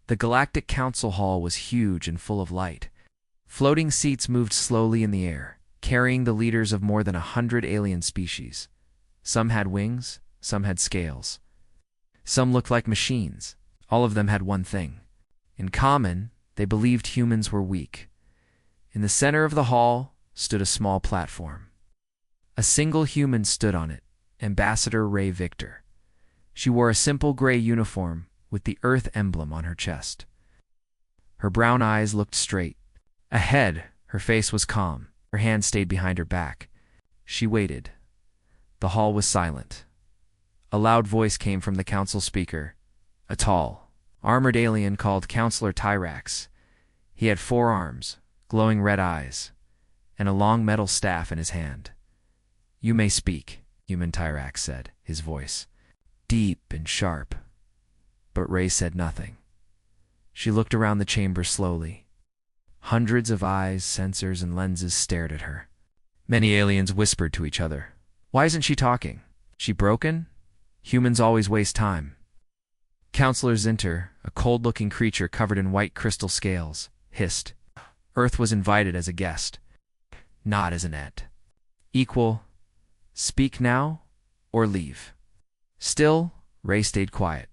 The Galactic Council Hall was huge and full of light. Floating seats moved slowly in the air, carrying the leaders of more than 100 alien species. Some had wings, some had scales. Some looked like machines. All of them had one thing. In common, they believed humans were weak. In the center of the hall stood a small platform. A single human stood on it, Ambassador Ray Victor. She wore a simple gray uniform with the Earth emblem on her chest. Her brown eyes looked straight. Ahead, her face was calm. Her hand stayed behind her back. She waited. The hall was silent. A loud voice came from the council speaker, a tall, armored alien called Counselor Tyrax. He had 4 arms, glowing red eyes, and a long metal staff in his hand. "You may speak," human Tyrax said, his voice deep and sharp. But Ray said nothing. She looked around the chamber slowly. Hundreds of eyes, sensors, and lenses stared at her. Many aliens whispered to each other. "Why isn't she talking? She broken? Humans always waste time." Counselor Zinter, a cold-looking creature covered in white crystal scales, hissed. Earth was invited as a guest, not as an ant. Equal. Speak now or leave. Still, Ray stayed quiet.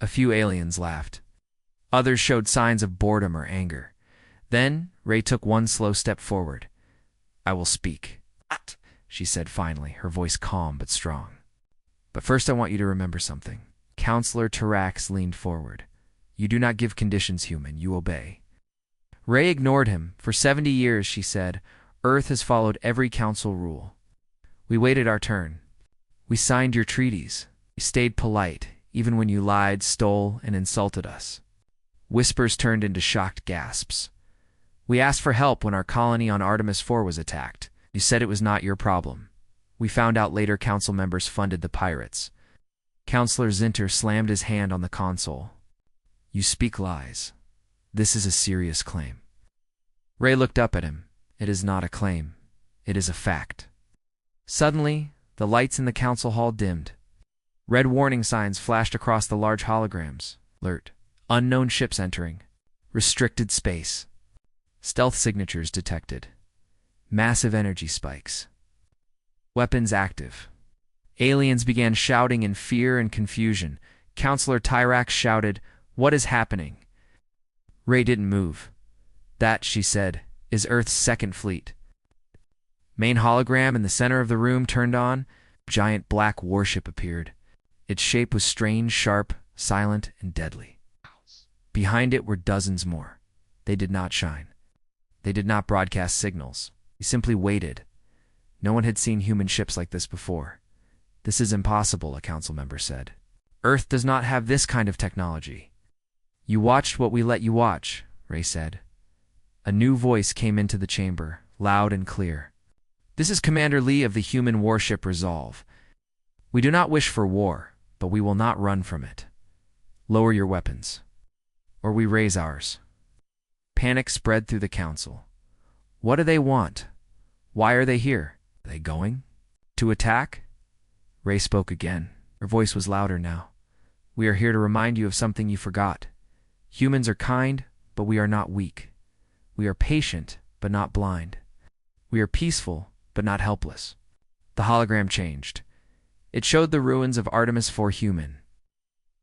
A few aliens laughed. Others showed signs of boredom or anger. Then, Ray took one slow step forward. "I will speak," she said finally, her voice calm but strong. "But first I want you to remember something." Counselor Tyrax leaned forward. "You do not give conditions, human. You obey." Ray ignored him. "For 70 years, she said, Earth has followed every council rule. We waited our turn. We signed your treaties. We stayed polite, even when you lied, stole, and insulted us." Whispers turned into shocked gasps. "We asked for help when our colony on Artemis 4 was attacked. You said it was not your problem. We found out later council members funded the pirates." Counselor Zinter slammed his hand on the console. "You speak lies. This is a serious claim." Ray looked up at him. "It is not a claim. It is a fact." Suddenly, the lights in the council hall dimmed. Red warning signs flashed across the large holograms. Alert. Unknown ships entering. Restricted space. Stealth signatures detected. Massive energy spikes. Weapons active. Aliens began shouting in fear and confusion. Counselor Tyrax shouted, "What is happening?" Ray didn't move. "That," she said, "is Earth's second fleet." Main hologram in the center of the room turned on. A giant black warship appeared. Its shape was strange, sharp, silent, and deadly. Behind it were dozens more. They did not shine. They did not broadcast signals. They simply waited. No one had seen human ships like this before. "This is impossible," a council member said. "Earth does not have this kind of technology." "You watched what we let you watch," Ray said. A new voice came into the chamber, loud and clear. "This is Commander Lee of the human warship Resolve. We do not wish for war, but we will not run from it. Lower your weapons, or we raise ours." Panic spread through the council. What do they want? Why are they here? Are they going to attack? Ray spoke again. Her voice was louder now. "We are here to remind you of something you forgot. Humans are kind, but we are not weak. We are patient, but not blind. We are peaceful, but not helpless." The hologram changed. It showed the ruins of Artemis 4 human.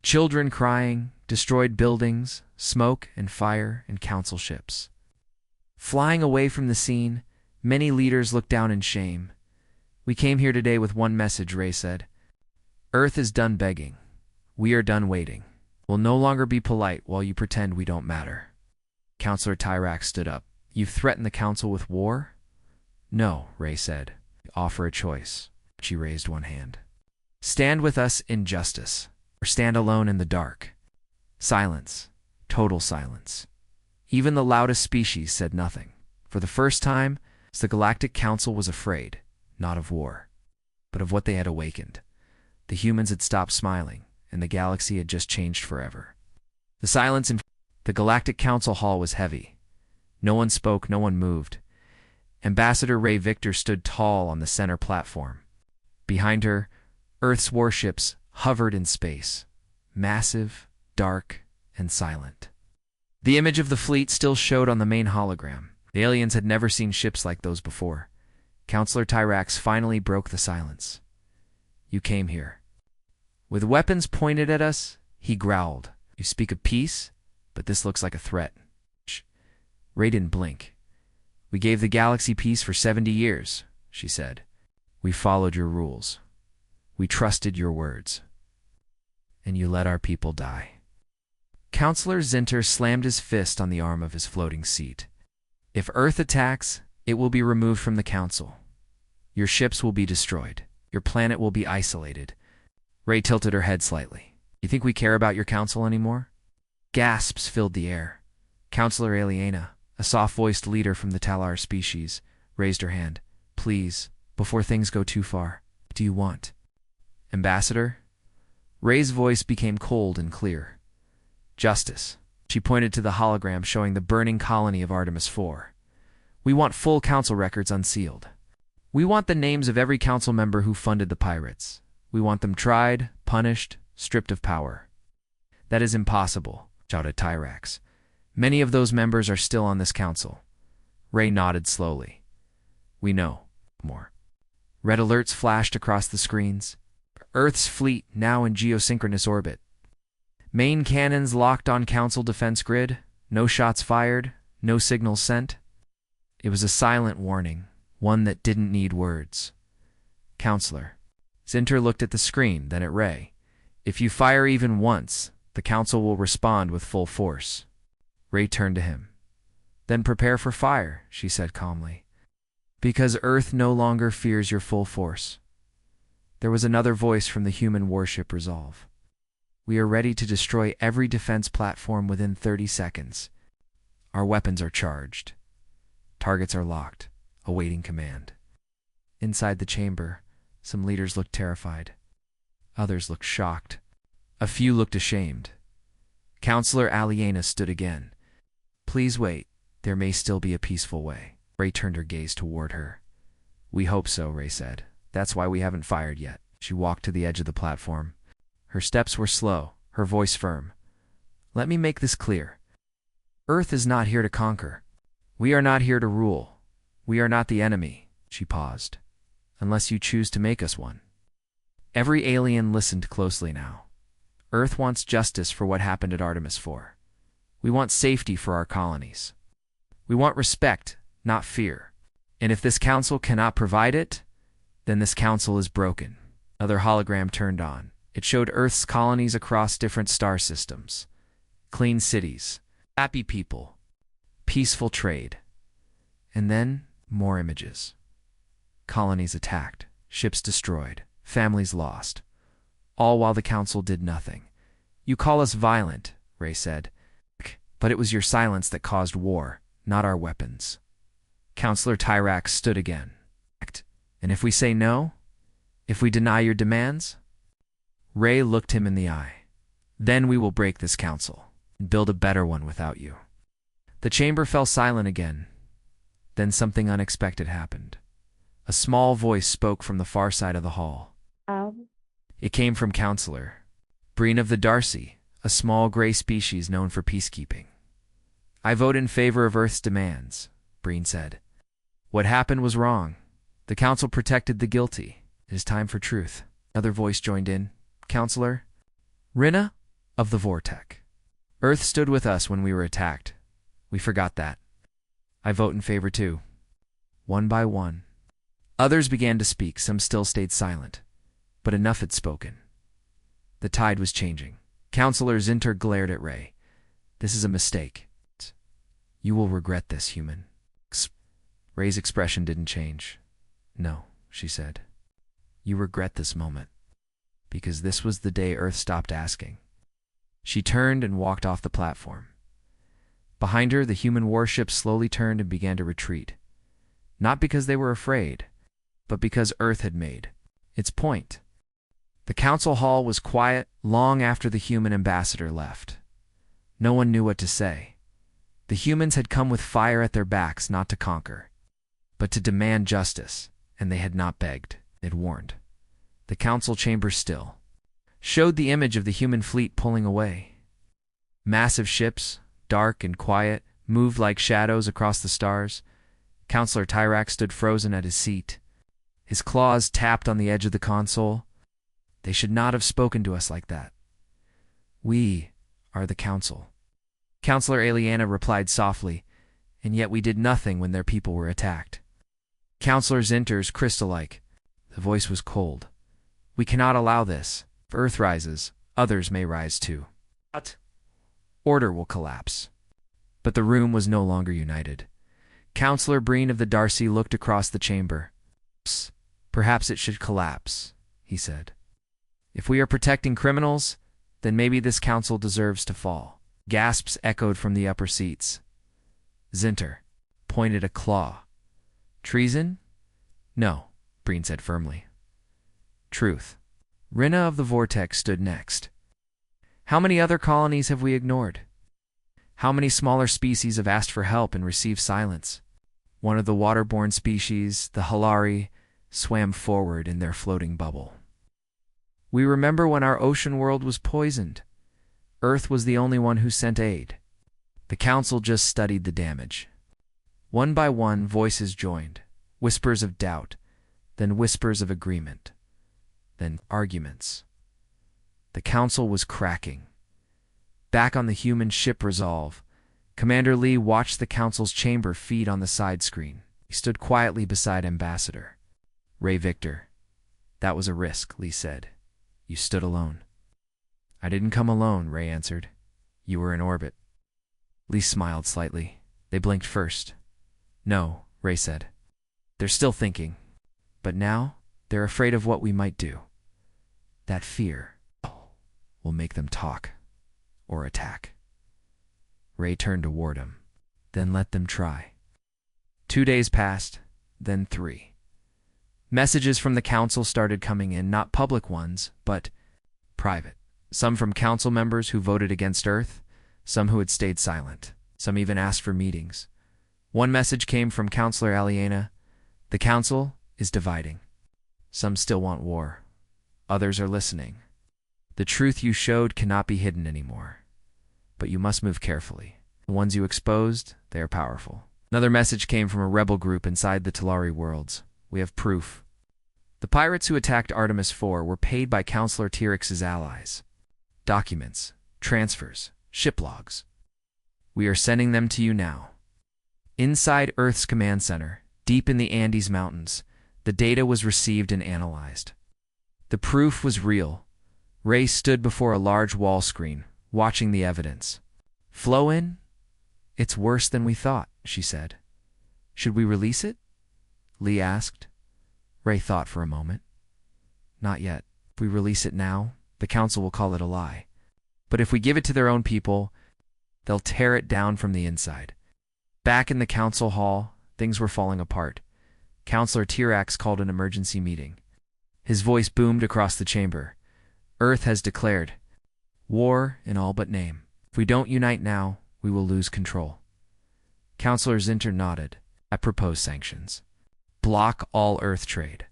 Children crying, destroyed buildings, smoke and fire, and council ships. Flying away from the scene, many leaders looked down in shame. "We came here today with one message," Ray said. "Earth is done begging. We are done waiting. We'll no longer be polite while you pretend we don't matter." Counselor Tyrax stood up. "You've threatened the council with war?" "No," Ray said. "Offer a choice." She raised one hand. "Stand with us in justice, or stand alone in the dark." Silence. Total silence. Even the loudest species said nothing. For the first time, the Galactic Council was afraid, not of war, but of what they had awakened. The humans had stopped smiling, and the galaxy had just changed forever. The silence in the Galactic Council hall was heavy. No one spoke, no one moved. Ambassador Ray Victor stood tall on the center platform. Behind her, Earth's warships hovered in space, massive, dark, and silent. The image of the fleet still showed on the main hologram. The aliens had never seen ships like those before. Counselor Tyrax finally broke the silence. You came here. With weapons pointed at us, he growled. You speak of peace, but this looks like a threat. Shh. Ray didn't blink. We gave the galaxy peace for 70 years, she said. We followed your rules. We trusted your words. And you let our people die. Counselor Zinter slammed his fist on the arm of his floating seat. If Earth attacks, it will be removed from the Council. Your ships will be destroyed. Your planet will be isolated. Ray tilted her head slightly. You think we care about your council anymore? Gasps filled the air. Counselor Aliena, a soft-voiced leader from the Talar species, raised her hand. Please, before things go too far, what do you want? Ambassador? Ray's voice became cold and clear. Justice. She pointed to the hologram showing the burning colony of Artemis IV. We want full council records unsealed. We want the names of every council member who funded the pirates. We want them tried, punished, stripped of power. That is impossible, shouted Tyrax. Many of those members are still on this council. Ray nodded slowly. We know. More. Red alerts flashed across the screens. Earth's fleet now in geosynchronous orbit. Main cannons locked on council defense grid. No shots fired. No signals sent. It was a silent warning, one that didn't need words. Counselor. Zinter looked at the screen, then at Ray. If you fire even once, the council will respond with full force. Ray turned to him. Then prepare for fire, she said calmly. Because Earth no longer fears your full force. There was another voice from the human warship Resolve. We are ready to destroy every defense platform within 30 seconds. Our weapons are charged. Targets are locked, awaiting command. Inside the chamber, some leaders looked terrified. Others looked shocked. A few looked ashamed. Counselor Aliena stood again. Please wait. There may still be a peaceful way. Ray turned her gaze toward her. We hope so, Ray said. That's why we haven't fired yet. She walked to the edge of the platform. Her steps were slow, her voice firm. Let me make this clear. Earth is not here to conquer. We are not here to rule. We are not the enemy, she paused, unless you choose to make us one. Every alien listened closely now. Earth wants justice for what happened at Artemis IV. We want safety for our colonies. We want respect, not fear. And if this council cannot provide it, then this council is broken. Another hologram turned on. It showed Earth's colonies across different star systems. Clean cities, happy people, peaceful trade. And then, more images. Colonies attacked, ships destroyed, families lost. All while the council did nothing. You call us violent, Ray said. But it was your silence that caused war, not our weapons. Counselor Tyrax stood again. And if we say no? If we deny your demands? Ray looked him in the eye. Then we will break this council and build a better one without you. The chamber fell silent again. Then something unexpected happened. A small voice spoke from the far side of the hall. It came from Counselor Breen of the Darcy, a small gray species known for peacekeeping. I vote in favor of Earth's demands, Breen said. What happened was wrong. The council protected the guilty. It is time for truth. Another voice joined in. Counselor Rinna of the Vortec. Earth stood with us when we were attacked. We forgot that. I vote in favor too. One by one. Others began to speak. Some still stayed silent. But enough had spoken. The tide was changing. Counselor Zinter glared at Ray. This is a mistake. You will regret this, human. Ray's expression didn't change. No, she said. You regret this moment. Because this was the day Earth stopped asking. She turned and walked off the platform. Behind her, the human warship slowly turned and began to retreat. Not because they were afraid, but because Earth had made its point. The council hall was quiet long after the human ambassador left. No one knew what to say. The humans had come with fire at their backs not to conquer, but to demand justice, and they had not begged, it warned. The council chamber still showed the image of the human fleet pulling away. Massive ships, dark and quiet, moved like shadows across the stars. Counselor Tyrak stood frozen at his seat. His claws tapped on the edge of the console. They should not have spoken to us like that. We are the council. Counselor Aliana replied softly, and yet we did nothing when their people were attacked. Counselor Zinter's crystal-like. The voice was cold. We cannot allow this. If Earth rises, others may rise too. But order will collapse. But the room was no longer united. Counselor Breen of the Darcy looked across the chamber. Perhaps it should collapse, he said. If we are protecting criminals, then maybe this council deserves to fall. Gasps echoed from the upper seats. Zinter pointed a claw. Treason? No, Breen said firmly. Truth. Rina of the Vortex stood next. How many other colonies have we ignored? How many smaller species have asked for help and received silence? One of the waterborne species, the Halari, swam forward in their floating bubble. We remember when our ocean world was poisoned. Earth was the only one who sent aid. The council just studied the damage. One by one, voices joined, whispers of doubt, then whispers of agreement, then arguments. The council was cracking. Back on the human ship Resolve, Commander Lee watched the council's chamber feed on the side screen. He stood quietly beside Ambassador. Ray Victor. That was a risk, Lee said. You stood alone. I didn't come alone, Ray answered. You were in orbit. Lee smiled slightly. They blinked first. No, Ray said. They're still thinking. But now, they're afraid of what we might do. That fear will make them talk or attack. Ray turned toward him. Then let them try. 2 days passed, then 3. Messages from the council started coming in, not public ones, but private. Some from council members who voted against Earth, some who had stayed silent. Some even asked for meetings. One message came from Counselor Aliana. The council is dividing. Some still want war. Others are listening. The truth you showed cannot be hidden anymore. But you must move carefully. The ones you exposed, they are powerful. Another message came from a rebel group inside the Talari worlds. We have proof. The pirates who attacked Artemis IV were paid by Counselor Tyrix's allies. Documents, transfers, ship logs. We are sending them to you now. Inside Earth's command center, deep in the Andes Mountains, the data was received and analyzed. The proof was real. Ray stood before a large wall screen, watching the evidence. Flow in? It's worse than we thought, she said. Should we release it? Lee asked. Ray thought for a moment. Not yet. If we release it now, the council will call it a lie. But if we give it to their own people, they'll tear it down from the inside. Back in the council hall, things were falling apart. Counselor Tirax called an emergency meeting. His voice boomed across the chamber. Earth has declared war in all but name. If we don't unite now, we will lose control. Counselor Zinter nodded. I propose sanctions. Block all Earth trade.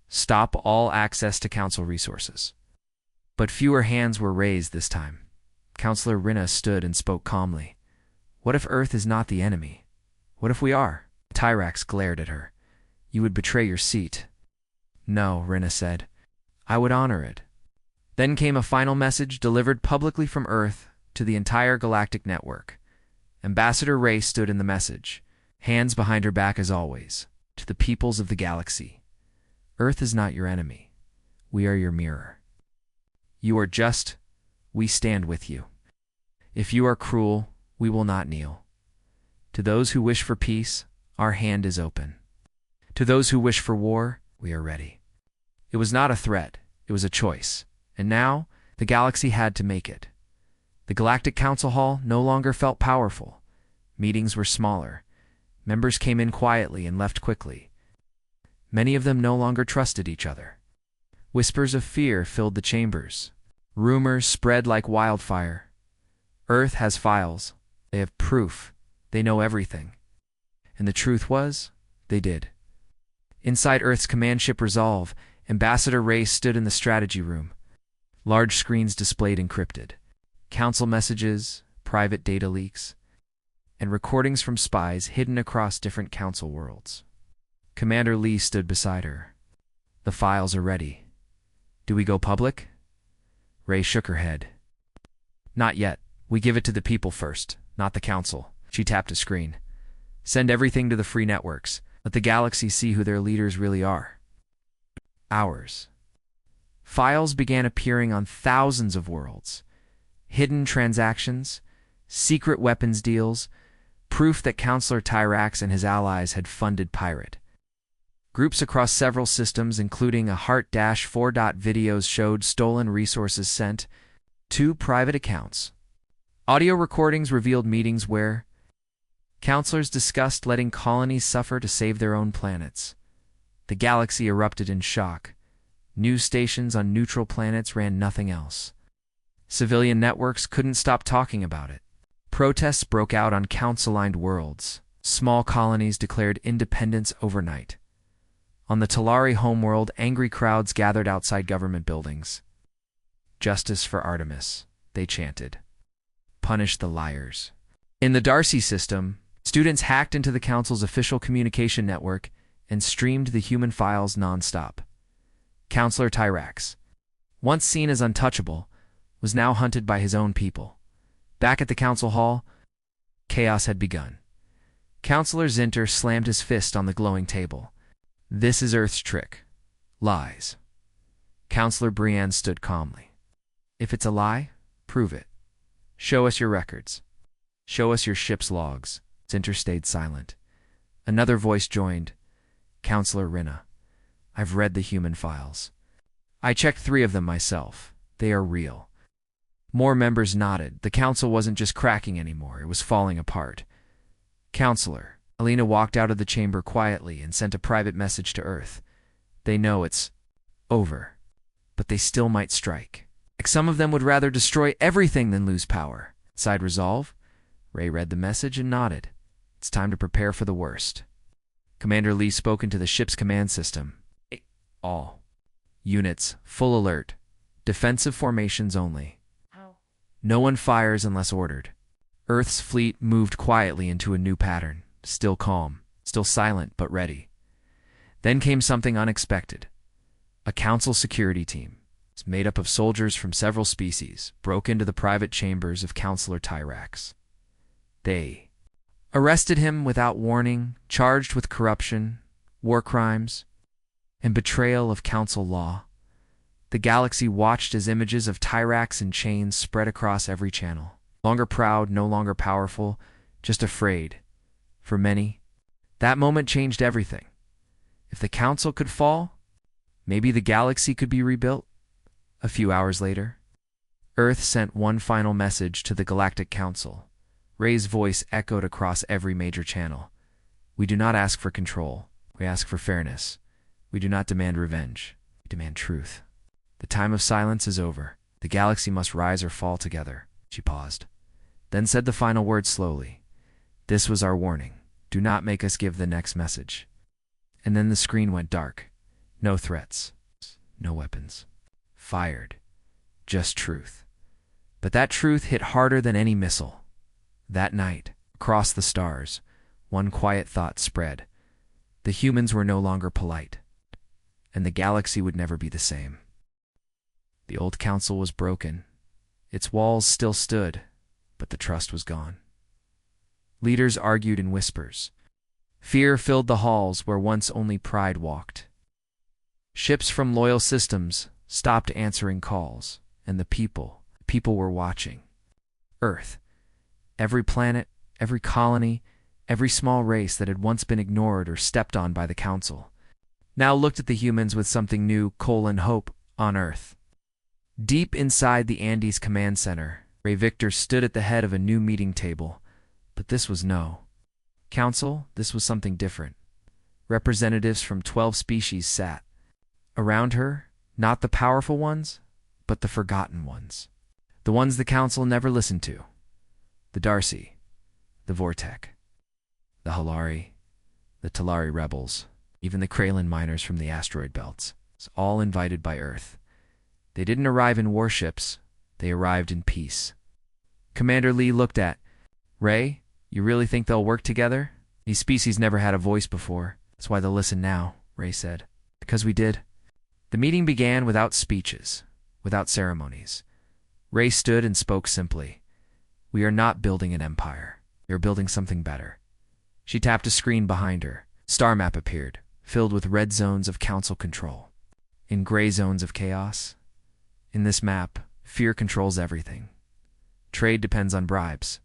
Stop all access to council resources. But fewer hands were raised this time. Counselor Rina stood and spoke calmly. What if Earth is not the enemy? What if we are? Tyrax glared at her. You would betray your seat. No, Rina said. I would honor it. Then came a final message delivered publicly from Earth to the entire galactic network. Ambassador Ray stood in the message, hands behind her back as always, to the peoples of the galaxy. Earth is not your enemy. We are your mirror. You are just, we stand with you. If you are cruel, we will not kneel. To those who wish for peace, our hand is open. To those who wish for war, we are ready. It was not a threat, it was a choice. And now, the galaxy had to make it. The Galactic Council Hall no longer felt powerful. Meetings were smaller. Members came in quietly and left quickly. Many of them no longer trusted each other. Whispers of fear filled the chambers. Rumors spread like wildfire. Earth has files. They have proof. They know everything. And the truth was, they did. Inside Earth's command ship Resolve, Ambassador Ray stood in the strategy room. Large screens displayed encrypted. Council messages, private data leaks, and recordings from spies hidden across different council worlds. Commander Lee stood beside her. "The files are ready. Do we go public?" Ray shook her head. "Not yet. We give it to the people first, not the council." She tapped a screen. "Send everything to the free networks. Let the galaxy see who their leaders really are." Hours. Files began appearing on thousands of worlds. Hidden transactions, secret weapons deals, proof that Counselor Tyrax and his allies had funded Pirate. Groups across several systems, including a Heart-4. Videos showed stolen resources sent to private accounts. Audio recordings revealed meetings where counselors discussed letting colonies suffer to save their own planets. The galaxy erupted in shock. News stations on neutral planets ran nothing else. Civilian networks couldn't stop talking about it. Protests broke out on council-aligned worlds. Small colonies declared independence overnight. On the Talari homeworld, angry crowds gathered outside government buildings. "Justice for Artemis," they chanted. "Punish the liars." In the Darcy system, students hacked into the council's official communication network and streamed the human files non-stop. Counselor Tyrax, once seen as untouchable, was now hunted by his own people. Back at the council hall, chaos had begun. Counselor Zinter slammed his fist on the glowing table. "This is Earth's trick. Lies." Counselor Brienne stood calmly. "If it's a lie, prove it. Show us your records. Show us your ship's logs." Zinter stayed silent. Another voice joined. "Counselor Rinna, I've read the human files. I checked 3 of them myself. They are real." More members nodded. The council wasn't just cracking anymore, it was falling apart. "Counselor," Alina walked out of the chamber quietly and sent a private message to Earth. "They know it's over, but they still might strike. Like some of them would rather destroy everything than lose power." Side resolve, Ray read the message and nodded. "It's time to prepare for the worst." Commander Lee spoke into the ship's command system. "All units, full alert. Defensive formations only. No one fires unless ordered." Earth's fleet moved quietly into a new pattern, still calm, still silent, but ready. Then came something unexpected. A council security team, made up of soldiers from several species, broke into the private chambers of Counselor Tyrax. They arrested him without warning, charged with corruption, war crimes, and betrayal of council law. The galaxy watched as images of Tyrax in chains spread across every channel. No longer proud, no longer powerful, just afraid. For many, that moment changed everything. If the council could fall, maybe the galaxy could be rebuilt. A few hours later, Earth sent one final message to the Galactic Council. Ray's voice echoed across every major channel. "We do not ask for control. We ask for fairness. We do not demand revenge. We demand truth. The time of silence is over. The galaxy must rise or fall together." She paused, then said the final words slowly. "This was our warning. Do not make us give the next message." And then the screen went dark. No threats. No weapons. Fired. Just truth. But that truth hit harder than any missile. That night, across the stars, one quiet thought spread. The humans were no longer polite, and the galaxy would never be the same. The old council was broken. Its walls still stood, but the trust was gone. Leaders argued in whispers. Fear filled the halls where once only pride walked. Ships from loyal systems stopped answering calls, and the people were watching. Earth, every planet, every colony, every small race that had once been ignored or stepped on by the council, now looked at the humans with something new, hope, on Earth. Deep inside the Andes Command Center, Ray Victor stood at the head of a new meeting table. But this was no council, this was something different. Representatives from 12 species sat. Around her, not the powerful ones, but the forgotten ones. The ones the council never listened to. The Darcy, the Vortec, the Halari, the Talari rebels, even the Kralin miners from the asteroid belts, all invited by Earth. They didn't arrive in warships, they arrived in peace. Commander Lee looked at Ray. You really think they'll work together? These species never had a voice before. That's why they'll listen now, Ray said. Because we did. The meeting began without speeches, without ceremonies. Ray stood and spoke simply. We are not building an empire. We are building something better. She tapped a screen behind her. Star map appeared, filled with red zones of council control, in gray zones of chaos. In this map, fear controls everything. Trade depends on bribes.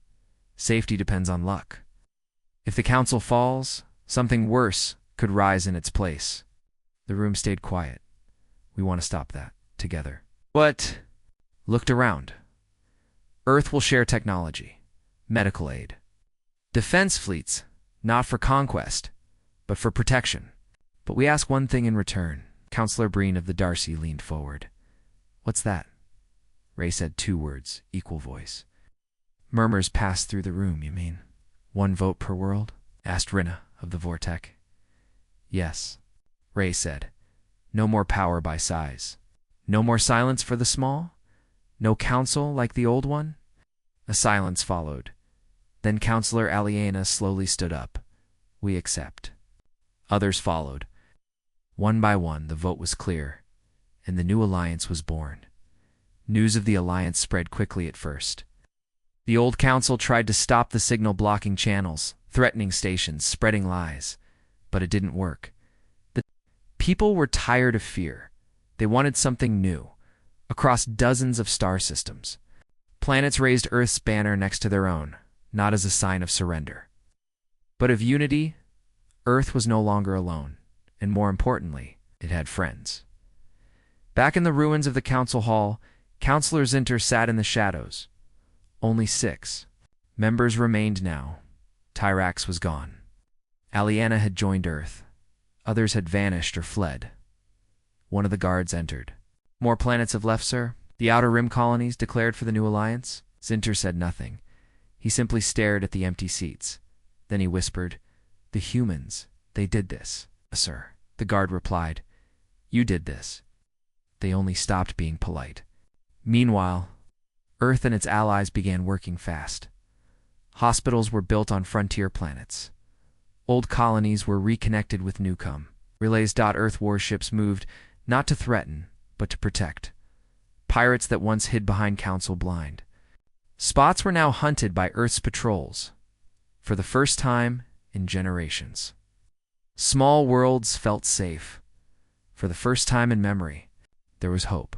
Safety depends on luck. If the council falls, something worse could rise in its place. The room stayed quiet. We want to stop that, together. What? Looked around. Earth will share technology, medical aid, defense fleets, not for conquest, but for protection. But we ask one thing in return. Counselor Breen of the Darcy leaned forward. What's that? Ray said 2 words, equal voice. Murmurs passed through the room, you mean? 1 vote per world? Asked Rinna of the Vortec. Yes, Ray said. No more power by size. No more silence for the small? No council like the old one? A silence followed. Then Counselor Aliena slowly stood up. We accept. Others followed. One by one, the vote was clear, and the new alliance was born. News of the alliance spread quickly at first. The old council tried to stop the signal blocking channels, threatening stations, spreading lies, but it didn't work. The people were tired of fear. They wanted something new, across dozens of star systems. Planets raised Earth's banner next to their own, not as a sign of surrender, but of unity. Earth was no longer alone, and more importantly, it had friends. Back in the ruins of the council hall, Counselor Zinter sat in the shadows. Only 6 members remained now. Tyrax was gone. Aliena had joined Earth. Others had vanished or fled. One of the guards entered. More planets have left, sir. The Outer Rim colonies declared for the new alliance. Zinter said nothing. He simply stared at the empty seats. Then he whispered, The humans, they did this, sir. The guard replied, You did this. They only stopped being polite. Meanwhile, Earth and its allies began working fast. Hospitals were built on frontier planets. Old colonies were reconnected with newcom. Relays.Earth warships moved not to threaten, but to protect. Pirates that once hid behind council blind. Spots were now hunted by Earth's patrols, for the first time in generations. Small worlds felt safe. For the first time in memory, there was hope.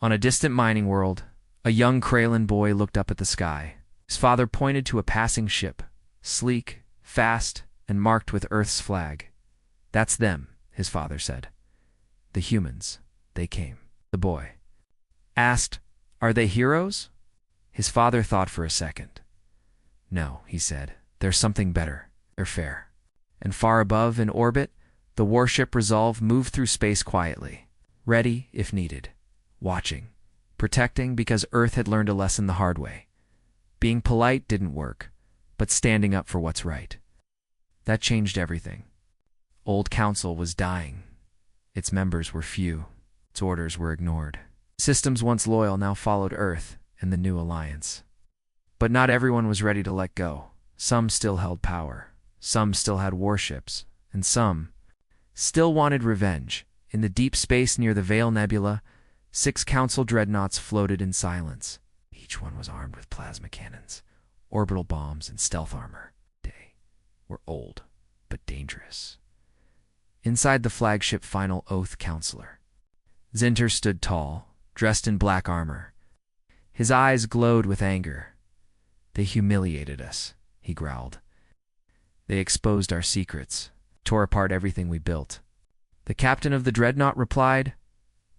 On a distant mining world, a young Kralin boy looked up at the sky. His father pointed to a passing ship, sleek, fast, and marked with Earth's flag. That's them, his father said. The humans, they came. The boy asked, Are they heroes? His father thought for a second. No, he said, there's something better. They're fair. And far above, in orbit, the warship Resolve moved through space quietly, ready if needed, watching, protecting because Earth had learned a lesson the hard way. Being polite didn't work, but standing up for what's right. That changed everything. Old Council was dying. Its members were few. Its orders were ignored. Systems once loyal now followed Earth and the new alliance. But not everyone was ready to let go. Some still held power. Some still had warships. And some still wanted revenge. In the deep space near the Veil Nebula, 6 Council dreadnoughts floated in silence. Each one was armed with plasma cannons, orbital bombs, and stealth armor. They were old, but dangerous. Inside the flagship Final Oath Counselor, Zinter stood tall, dressed in black armor. His eyes glowed with anger. They humiliated us, he growled. They exposed our secrets, tore apart everything we built. The captain of the dreadnought replied,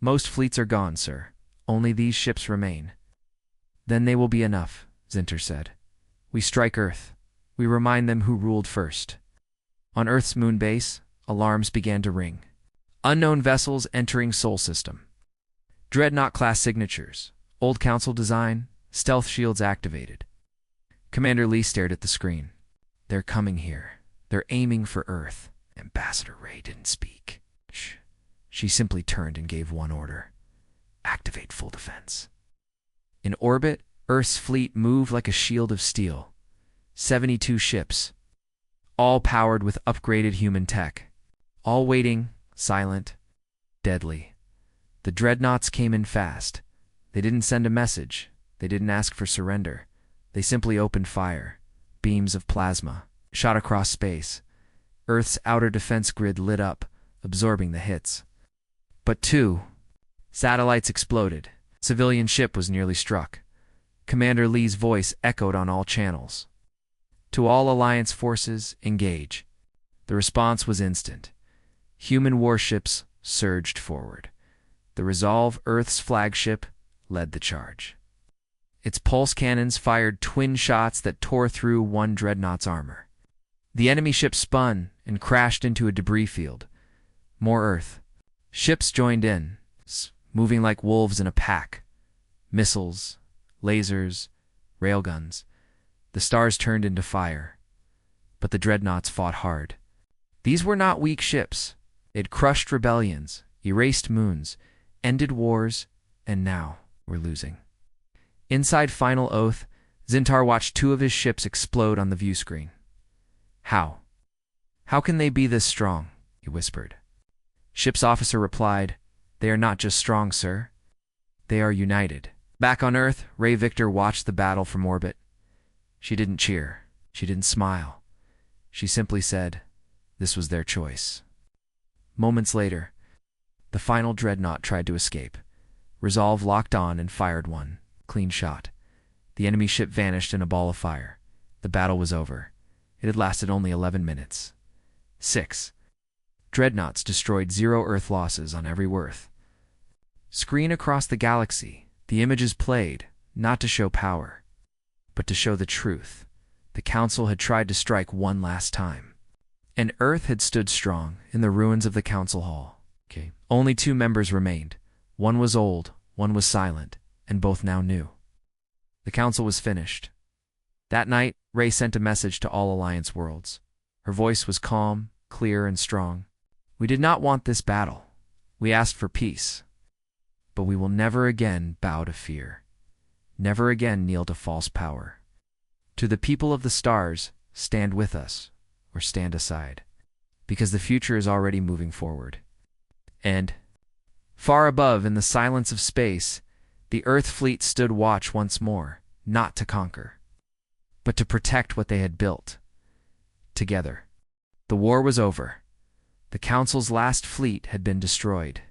Most fleets are gone, sir. Only these ships remain. Then they will be enough, Zinter said. We strike Earth. We remind them who ruled first. On Earth's moon base, alarms began to ring. Unknown vessels entering Sol System. Dreadnought-class signatures. Old Council design. Stealth shields activated. Commander Lee stared at the screen. They're coming here. They're aiming for Earth. Ambassador Ray didn't speak. Shh. She simply turned and gave one order. Activate full defense. In orbit, Earth's fleet moved like a shield of steel. 72 ships, all powered with upgraded human tech. All waiting, silent, deadly. The dreadnoughts came in fast. They didn't send a message. They didn't ask for surrender. They simply opened fire. Beams of plasma shot across space. Earth's outer defense grid lit up, absorbing the hits. But two satellites exploded. Civilian ship was nearly struck. Commander Lee's voice echoed on all channels. To all Alliance forces, engage. The response was instant. Human warships surged forward. The Resolve, Earth's flagship, led the charge. Its pulse cannons fired twin shots that tore through one dreadnought's armor. The enemy ship spun and crashed into a debris field. More Earth. Ships joined in, moving like wolves in a pack. Missiles, lasers, railguns. The stars turned into fire. But the dreadnoughts fought hard. These were not weak ships. They'd crushed rebellions, erased moons, ended wars, and now we're losing. Inside Final Oath, Zintar watched two of his ships explode on the view screen. How? How can they be this strong? He whispered. Ship's officer replied, They are not just strong, sir. They are united. Back on Earth, Ray Victor watched the battle from orbit. She didn't cheer. She didn't smile. She simply said, this was their choice. Moments later, the final dreadnought tried to escape. Resolve locked on and fired one. Clean shot. The enemy ship vanished in a ball of fire. The battle was over. It had lasted only 11 minutes. 6. Dreadnoughts destroyed 0 Earth losses on every worth. Screen across the galaxy, the images played, not to show power, but to show the truth. The Council had tried to strike one last time. And Earth had stood strong in the ruins of the Council Hall. Only 2 members remained. One was old, one was silent, and both now knew. The Council was finished. That night, Ray sent a message to all Alliance worlds. Her voice was calm, clear, and strong. We did not want this battle. We asked for peace. But we will never again bow to fear. Never again kneel to false power. To the people of the stars, stand with us, or stand aside, because the future is already moving forward. And, far above in the silence of space, the Earth fleet stood watch once more, not to conquer, but to protect what they had built. Together. The war was over. The Council's last fleet had been destroyed.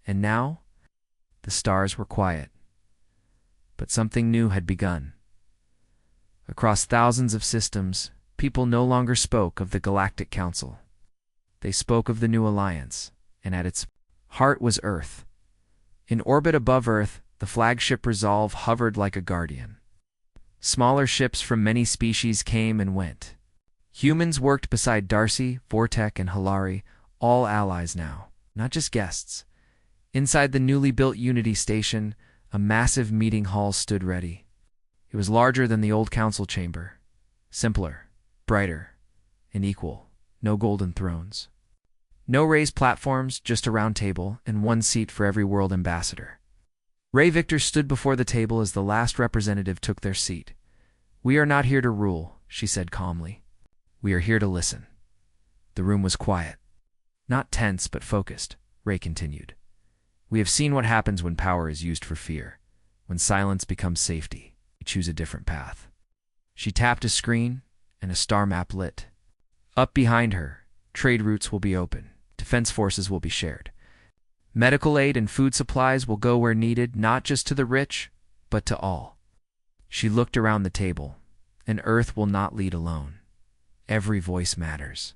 And now, the stars were quiet. But something new had begun. Across thousands of systems, people no longer spoke of the Galactic Council. They spoke of the new alliance, and at its heart was Earth. In orbit above Earth, the flagship Resolve hovered like a guardian. Smaller ships from many species came and went. Humans worked beside Darcy, Vortek, and Hilari, all allies now, not just guests. Inside the newly built Unity Station, a massive meeting hall stood ready. It was larger than the old council chamber. Simpler, brighter, and equal. No golden thrones. No raised platforms, just a round table, and one seat for every world ambassador. Ray Victor stood before the table as the last representative took their seat. We are not here to rule, she said calmly. We are here to listen. The room was quiet. Not tense, but focused, Ray continued. We have seen what happens when power is used for fear. When silence becomes safety, we choose a different path. She tapped a screen, and a star map lit. Up behind her, trade routes will be open. Defense forces will be shared. Medical aid and food supplies will go where needed, not just to the rich, but to all. She looked around the table, and Earth will not lead alone. Every voice matters.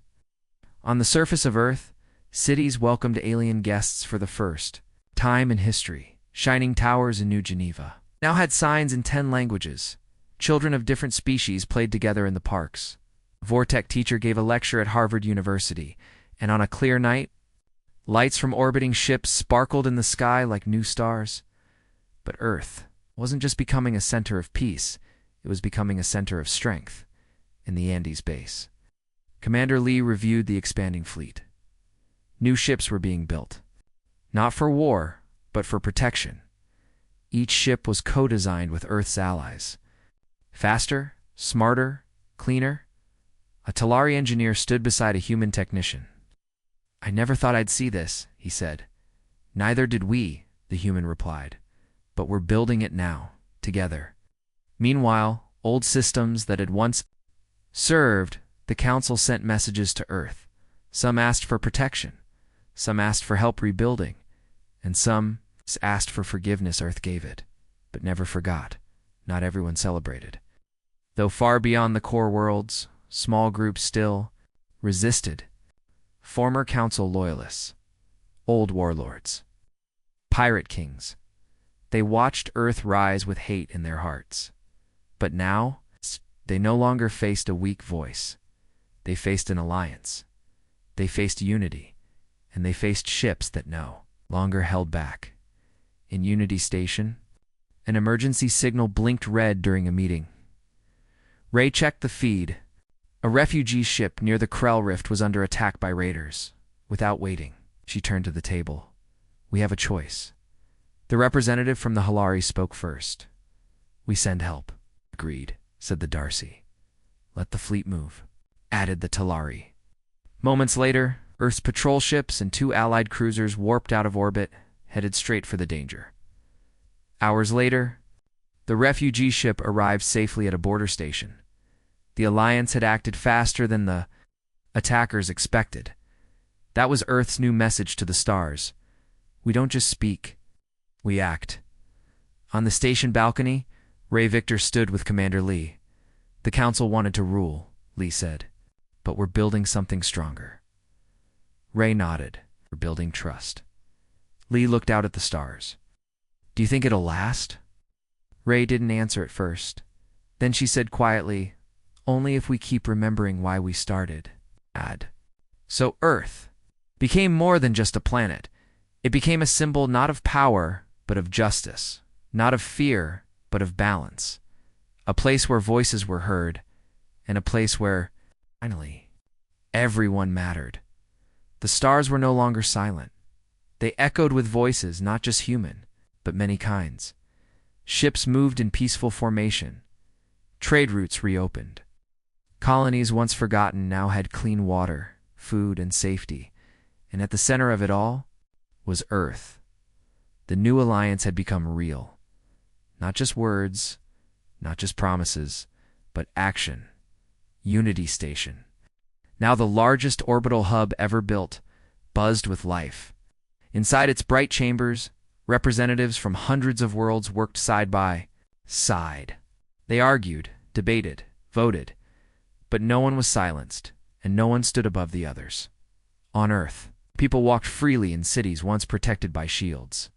On the surface of Earth, cities welcomed alien guests for the first time in history. Shining towers in New Geneva now had signs in 10 languages. Children of different species played together in the parks. A Vortek teacher gave a lecture at Harvard University, and on a clear night, lights from orbiting ships sparkled in the sky like new stars. But Earth wasn't just becoming a center of peace, it was becoming a center of strength in the Andes base. Commander Lee reviewed the expanding fleet. New ships were being built. Not for war, but for protection. Each ship was co-designed with Earth's allies. Faster, smarter, cleaner. A Talari engineer stood beside a human technician. "I never thought I'd see this," he said. "Neither did we," the human replied. "But we're building it now, together." Meanwhile, old systems that had once served, the Council sent messages to Earth. Some asked for protection, some asked for help rebuilding, and some asked for forgiveness. Earth gave it, but never forgot. Not everyone celebrated. Though far beyond the core worlds, small groups still resisted. Former Council loyalists, old warlords, pirate kings. They watched Earth rise with hate in their hearts. But now, they no longer faced a weak voice. They faced an alliance. They faced unity, and they faced ships that no longer held back. In Unity Station, an emergency signal blinked red during a meeting. Ray checked the feed. A refugee ship near the Krell Rift was under attack by raiders. Without waiting, she turned to the table. "We have a choice." The representative from the Halari spoke first. "We send help." "Agreed," said the Darcy. "Let the fleet move," added the Talari. Moments later, Earth's patrol ships and 2 Allied cruisers warped out of orbit, headed straight for the danger. Hours later, the refugee ship arrived safely at a border station. The Alliance had acted faster than the attackers expected. That was Earth's new message to the stars. We don't just speak, we act. On the station balcony, Ray Victor stood with Commander Lee. "The Council wanted to rule," Lee said, "but we're building something stronger." Ray nodded. "We're building trust." Lee looked out at the stars. "Do you think it'll last?" Ray didn't answer at first. Then she said quietly, "Only if we keep remembering why we started." So Earth became more than just a planet. It became a symbol not of power, but of justice. Not of fear, but of balance. A place where voices were heard, and a place where, finally, everyone mattered. The stars were no longer silent. They echoed with voices not just human, but many kinds. Ships moved in peaceful formation. Trade routes reopened. Colonies once forgotten now had clean water, food, and safety. And at the center of it all was Earth. The new alliance had become real. Not just words, not just promises, but action. Unity Station. Now the largest orbital hub ever built, buzzed with life. Inside its bright chambers, representatives from hundreds of worlds worked side by side. They argued, debated, voted, but no one was silenced, and no one stood above the others. On Earth, people walked freely in cities once protected by shields.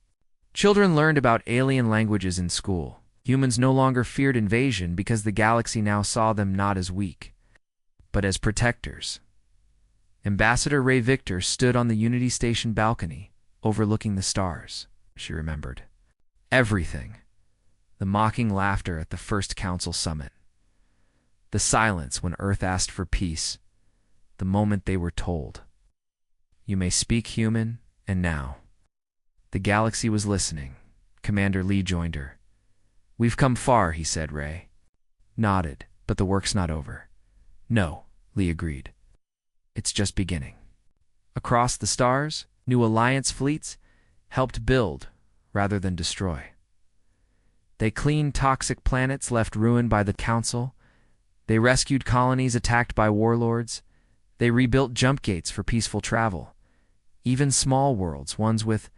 Children learned about alien languages in school. Humans no longer feared invasion because the galaxy now saw them not as weak, but as protectors. Ambassador Ray Victor stood on the Unity Station balcony, overlooking the stars. She remembered everything. The mocking laughter at the first Council summit. The silence when Earth asked for peace. The moment they were told, "You may speak, human," and now. The galaxy was listening. Commander Lee joined her. "We've come far," he said. Ray nodded, "but the work's not over." "No," Lee agreed. "It's just beginning." Across the stars, new alliance fleets helped build rather than destroy. They cleaned toxic planets left ruined by the Council. They rescued colonies attacked by warlords. They rebuilt jump gates for peaceful travel. Even small worlds, ones with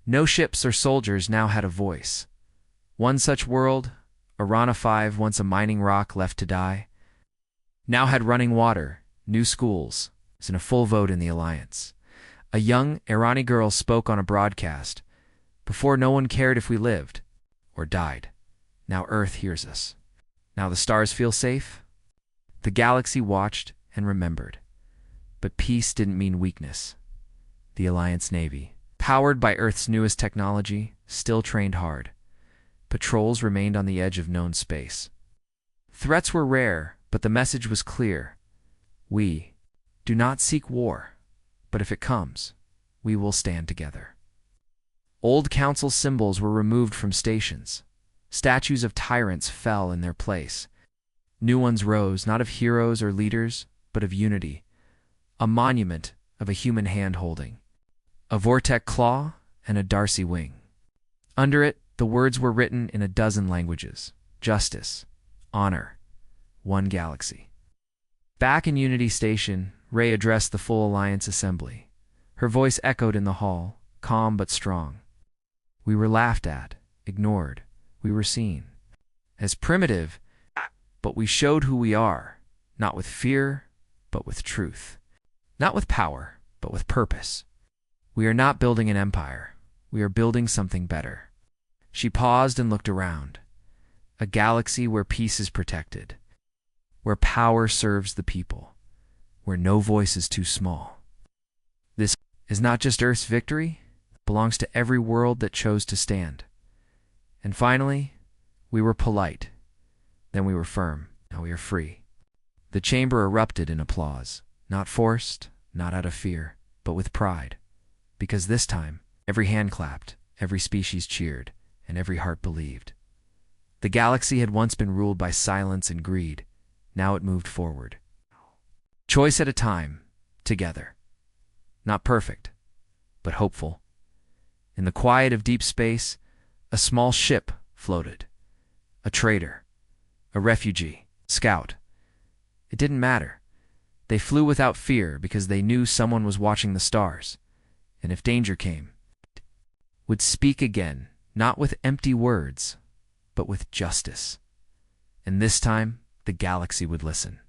no ships or soldiers, now had a voice. One such world, Arana 5, once a mining rock left to die, now had running water, new schools, and a full vote in the alliance. A young Irani girl spoke on a broadcast. "Before, no one cared if we lived or died. Now Earth hears us. Now the stars feel safe." The galaxy watched and remembered. But peace didn't mean weakness. The Alliance Navy, powered by Earth's newest technology, still trained hard. Patrols remained on the edge of known space. Threats were rare, but the message was clear. We do not seek war, but if it comes, we will stand together. Old council symbols were removed from stations. Statues of tyrants fell in their place. New ones rose, not of heroes or leaders, but of unity, a monument of a human hand holding a Vortec claw and a Darcy wing. Under it, the words were written in a dozen languages: justice, honor, one galaxy. Back in Unity Station, Ray addressed the full Alliance assembly. Her voice echoed in the hall, calm but strong. We were laughed at, ignored. We were seen as primitive, but we showed who we are, not with fear, but with truth. Not with power, but with purpose. We are not building an empire. We are building something better. She paused and looked around. A galaxy where peace is protected, where power serves the people, where no voice is too small. This is not just Earth's victory, it belongs to every world that chose to stand. And finally, we were polite. Then we were firm. Now we are free. The chamber erupted in applause, not forced, not out of fear, but with pride. Because this time, every hand clapped, every species cheered, and every heart believed. The galaxy had once been ruled by silence and greed. Now it moved forward. Choice at a time, together. Not perfect, but hopeful. In the quiet of deep space, a small ship floated. A trader, a refugee, scout. It didn't matter. They flew without fear because they knew someone was watching the stars. And if danger came, would speak again, not with empty words, but with justice. And this time, the galaxy would listen.